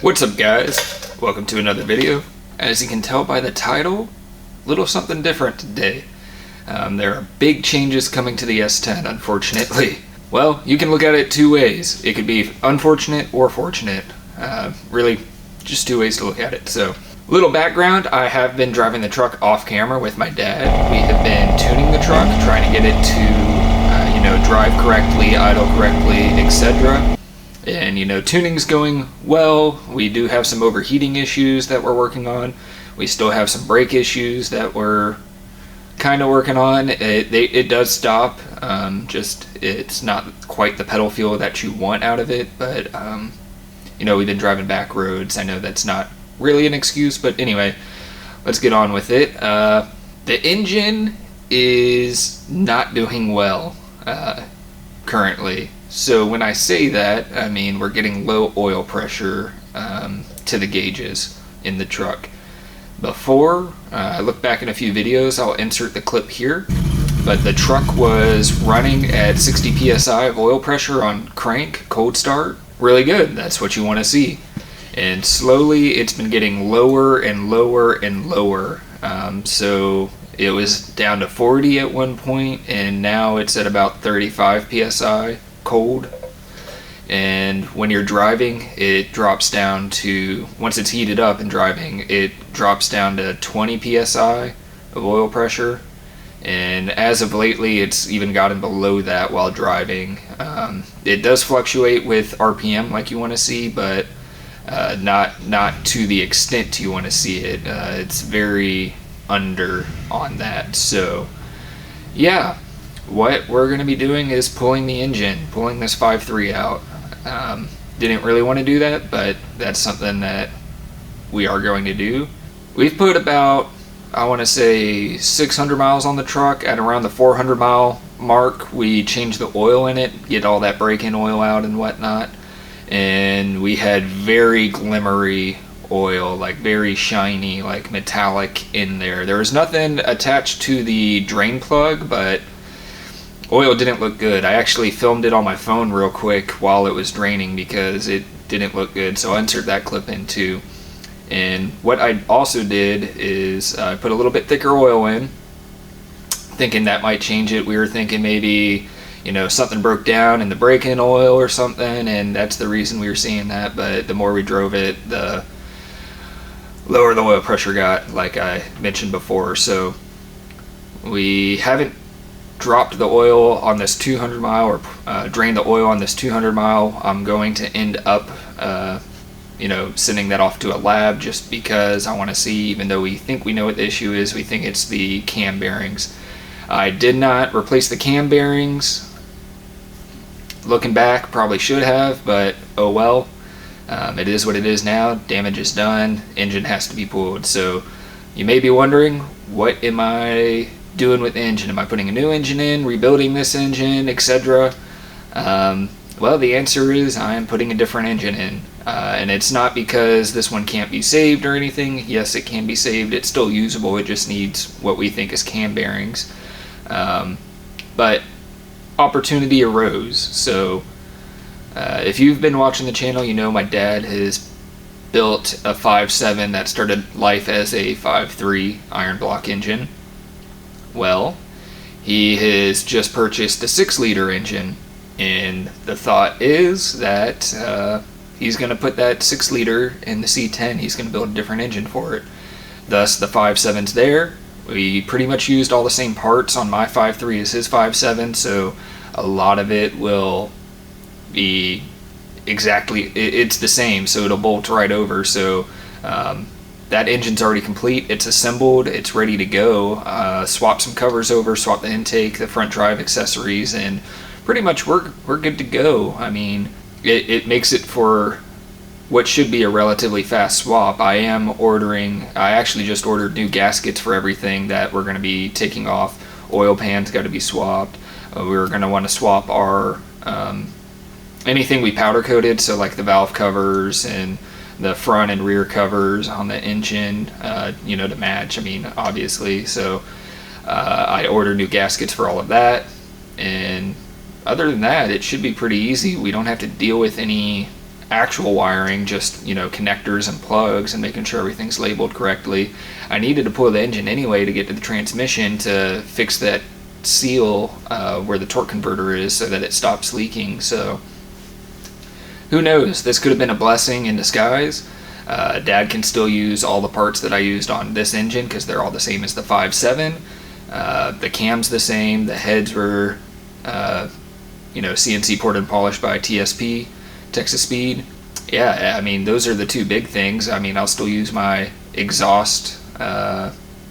What's up, guys? Welcome to another video. As you can tell by the title, a little something different today. There are big changes coming to the S10, unfortunately. Well, you can look at it two ways. It could be unfortunate or fortunate. Really, just two ways to look at it. So, little background, I have been driving the truck off camera with my dad. We have been tuning the truck, trying to get it to, drive correctly, idle correctly, etc. And tuning's going well. We do have some overheating issues that we're working on. We still have some brake issues that we're kind of working on. It does stop, just it's not quite the pedal feel that you want out of it, but we've been driving back roads. I know that's not really an excuse, but anyway, let's get on with it. The engine is not doing well currently. So when I say that, I mean we're getting low oil pressure to the gauges in the truck. Before, I look back in a few videos, I'll insert the clip here, but the truck was running at 60 psi of oil pressure on crank, cold start. Really good, that's what you want to see. And slowly it's been getting lower and lower and lower. So it was down to 40 at one point, and now it's at about 35 psi. Cold. And when you're driving, it drops down to, once it's heated up and driving, it drops down to 20 psi of oil pressure. And as of lately, it's even gotten below that while driving. It does fluctuate with RPM like you want to see, but not to the extent you want to see it. It's very under on that. So yeah, what we're going to be doing is pulling the engine, pulling this 5.3 out. Didn't really want to do that, but that's something that we are going to do. We've put about, I want to say, 600 miles on the truck. At around the 400 mile mark, we changed the oil in it, get all that break-in oil out and whatnot. And we had very glimmery oil, like very shiny, like metallic in there. There was nothing attached to the drain plug, but oil didn't look good. I actually filmed it on my phone real quick while it was draining because it didn't look good, so I'll insert that clip in too. And what I also did is I put a little bit thicker oil in, thinking that might change it. We were thinking maybe, something broke down in the break-in oil or something, and that's the reason we were seeing that. But the more we drove it, the lower the oil pressure got, like I mentioned before. So we haven't dropped the oil on this 200 mile or drained the oil on this 200 mile. I'm going to end up sending that off to a lab just because I want to see, even though we think we know what the issue is, we think it's the cam bearings. I did not replace the cam bearings. Looking back, probably should have, but oh well. It is what it is now. Damage is done. Engine has to be pulled. So you may be wondering, what am I doing with the engine? Am I putting a new engine in, rebuilding this engine, etc.? Well, the answer is I am putting a different engine in. And it's not because this one can't be saved or anything. Yes, it can be saved. It's still usable. It just needs what we think is cam bearings. But opportunity arose. So if you've been watching the channel, my dad has built a 5.7 that started life as a 5.3 iron block engine. Well, he has just purchased a 6-liter engine, and the thought is that he's going to put that 6-liter in the C10. He's going to build a different engine for it. Thus, the 5.7's there. We pretty much used all the same parts on my 5.3 as his 5.7, so a lot of it will be exactly, it's the same, so it'll bolt right over. So that engine's already complete, it's assembled, it's ready to go. Swap some covers over, swap the intake, the front drive accessories, and pretty much we're good to go. I mean, it makes it for what should be a relatively fast swap. I actually just ordered new gaskets for everything that we're going to be taking off. Oil pan's got to be swapped. We're going to want to swap our anything we powder coated, so like the valve covers and the front and rear covers on the engine, to match, obviously. So I ordered new gaskets for all of that, and other than that, it should be pretty easy. We don't have to deal with any actual wiring, just, you know, connectors and plugs and making sure everything's labeled correctly. I needed to pull the engine anyway to get to the transmission to fix that seal where the torque converter is so that it stops leaking. So who knows, this could have been a blessing in disguise. Dad can still use all the parts that I used on this engine because they're all the same as the 5.7. The cam's the same, the heads were you know, CNC ported and polished by TSP, Texas Speed. Yeah, I mean, those are the two big things. I mean, I'll still use my exhaust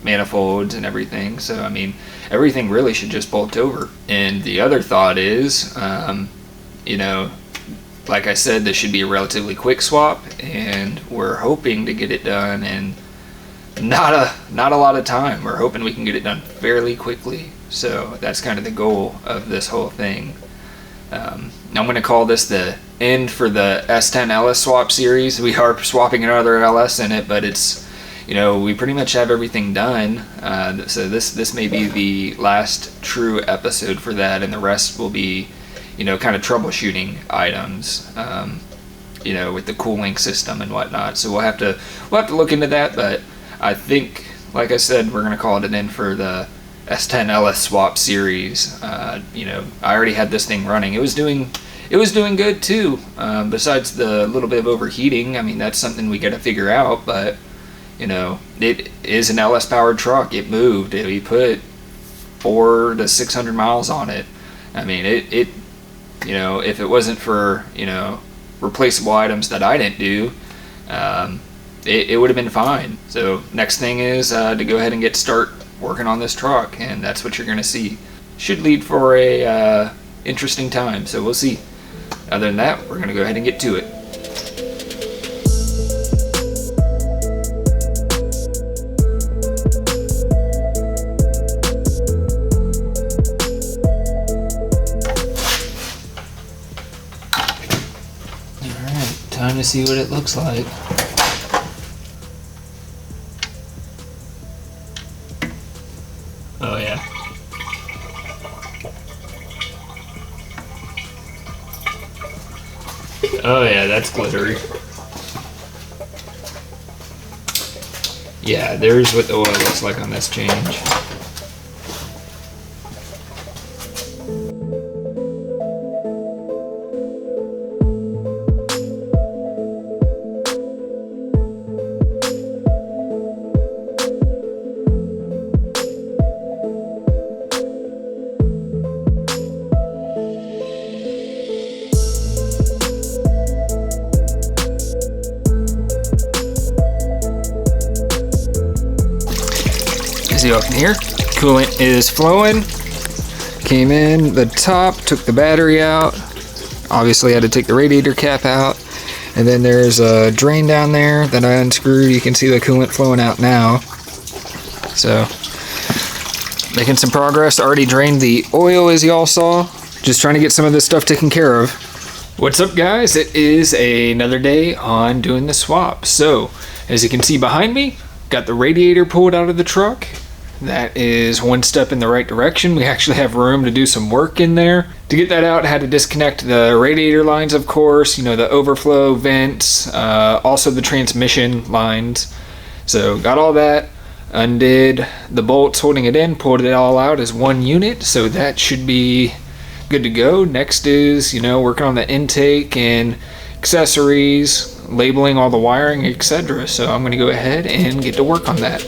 manifolds and everything. So, I mean, everything really should just bolt over. And the other thought is, you know, like I said, this should be a relatively quick swap, and we're hoping to get it done in not a lot of time. We're hoping we can get it done fairly quickly. So that's kind of the goal of this whole thing. I'm going to call this the end for the S10 LS swap series. We are swapping another LS in it, but it's, you know, we pretty much have everything done. So this may be the last true episode for that, and the rest will be, you know, kind of troubleshooting items, you know, with the cooling system and whatnot. So we'll have to look into that. But I think, like I said, we're going to call it an end for the S10 LS swap series. You know, I already had this thing running. It was doing good too. Besides the little bit of overheating, I mean, that's something we got to figure out. But you know, it is an LS powered truck. It moved. We put 400 to 600 miles on it. I mean, it you know, if it wasn't for, you know, replaceable items that I didn't do, it would have been fine. So next thing is to go ahead and start working on this truck, and that's what you're going to see. Should lead for a interesting time, so we'll see. Other than that, we're going to go ahead and get to it. Alright, time to see what it looks like. Oh yeah. Oh yeah, that's glittery. Yeah, there's what the oil looks like on this change. See up in here, coolant is flowing. Came in the top, took the battery out. Obviously had to take the radiator cap out. And then there's a drain down there that I unscrewed. You can see the coolant flowing out now. So, making some progress. Already drained the oil, as y'all saw. Just trying to get some of this stuff taken care of. What's up, guys? It is another day on doing the swap. So, as you can see behind me, got the radiator pulled out of the truck. That is one step in the right direction. We actually have room to do some work in there. To get that out, I had to disconnect the radiator lines, of course, you know, the overflow vents, also the transmission lines. So got all that, undid the bolts holding it in, pulled it all out as one unit. So that should be good to go. Next is, you know, working on the intake and accessories, labeling all the wiring, etc. So I'm going to go ahead and get to work on that.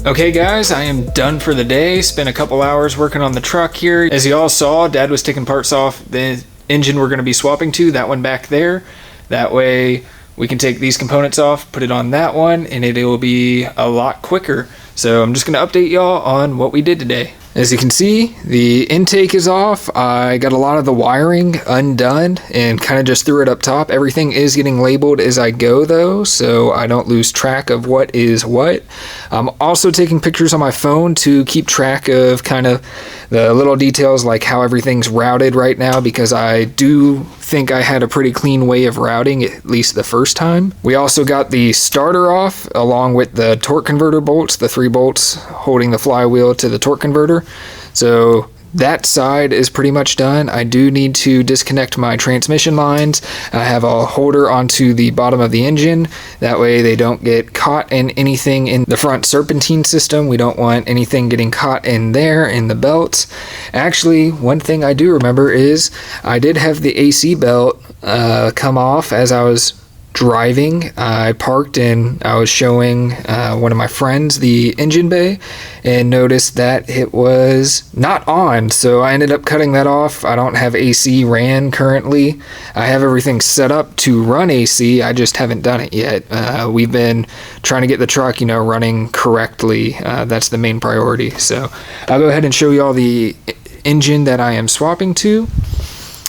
Okay guys, I am done for the day. Spent a couple hours working on the truck here. As you all saw, Dad was taking parts off the engine we're going to be swapping to, that one back there. That way we can take these components off, put it on that one, and it will be a lot quicker. So I'm just going to update y'all on what we did today. As you can see, the intake is off. I got a lot of the wiring undone and kind of just threw it up top. Everything is getting labeled as I go though, so I don't lose track of what is what. I'm also taking pictures on my phone to keep track of kind of the little details like how everything's routed right now, because I do think I had a pretty clean way of routing, at least the first time. We also got the starter off along with the torque converter bolts, the 3 bolts holding the flywheel to the torque converter. So that side is pretty much done. I do need to disconnect my transmission lines. I have a holder onto the bottom of the engine. That way they don't get caught in anything in the front serpentine system. We don't want anything getting caught in there in the belts. Actually, one thing I do remember is I did have the AC belt come off as I was driving. I parked and I was showing one of my friends the engine bay and noticed that it was not on, so I ended up cutting that off. I don't have AC ran currently. I have everything set up to run AC, I just haven't done it yet. We've been trying to get the truck, you know, running correctly. That's the main priority. So I'll go ahead and show you all the engine that I am swapping to.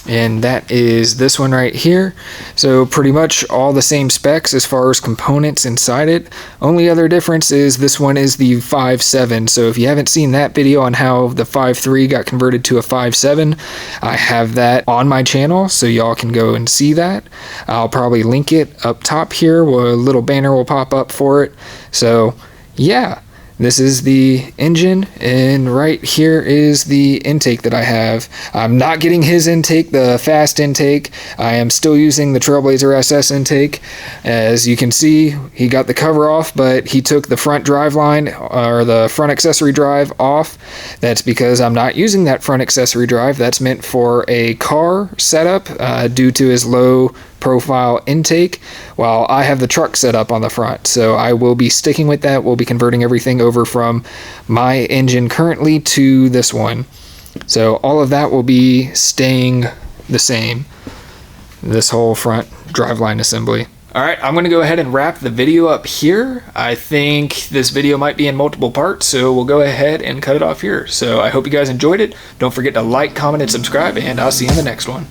And that is this one right here. So pretty much all the same specs as far as components inside it. Only other difference is this one is the 5.7. So if you haven't seen that video on how the 5.3 got converted to a 5.7, I have that on my channel, so y'all can go and see that. I'll probably link it up top here, where a little banner will pop up for it. So yeah. This is the engine, and right here is the intake that I have. I'm not getting his intake, the fast intake. I am still using the Trailblazer SS intake. As you can see, he got the cover off, but he took the front drive line, or the front accessory drive off. That's because I'm not using that front accessory drive. That's meant for a car setup due to his low profile intake, while I have the truck set up on the front. So I will be sticking with that. We'll be converting everything over from my engine currently to this one. So all of that will be staying the same, this whole front driveline assembly. Alright, I'm going to go ahead and wrap the video up here. I think this video might be in multiple parts, so we'll go ahead and cut it off here. So I hope you guys enjoyed it. Don't forget to like, comment, and subscribe, and I'll see you in the next one.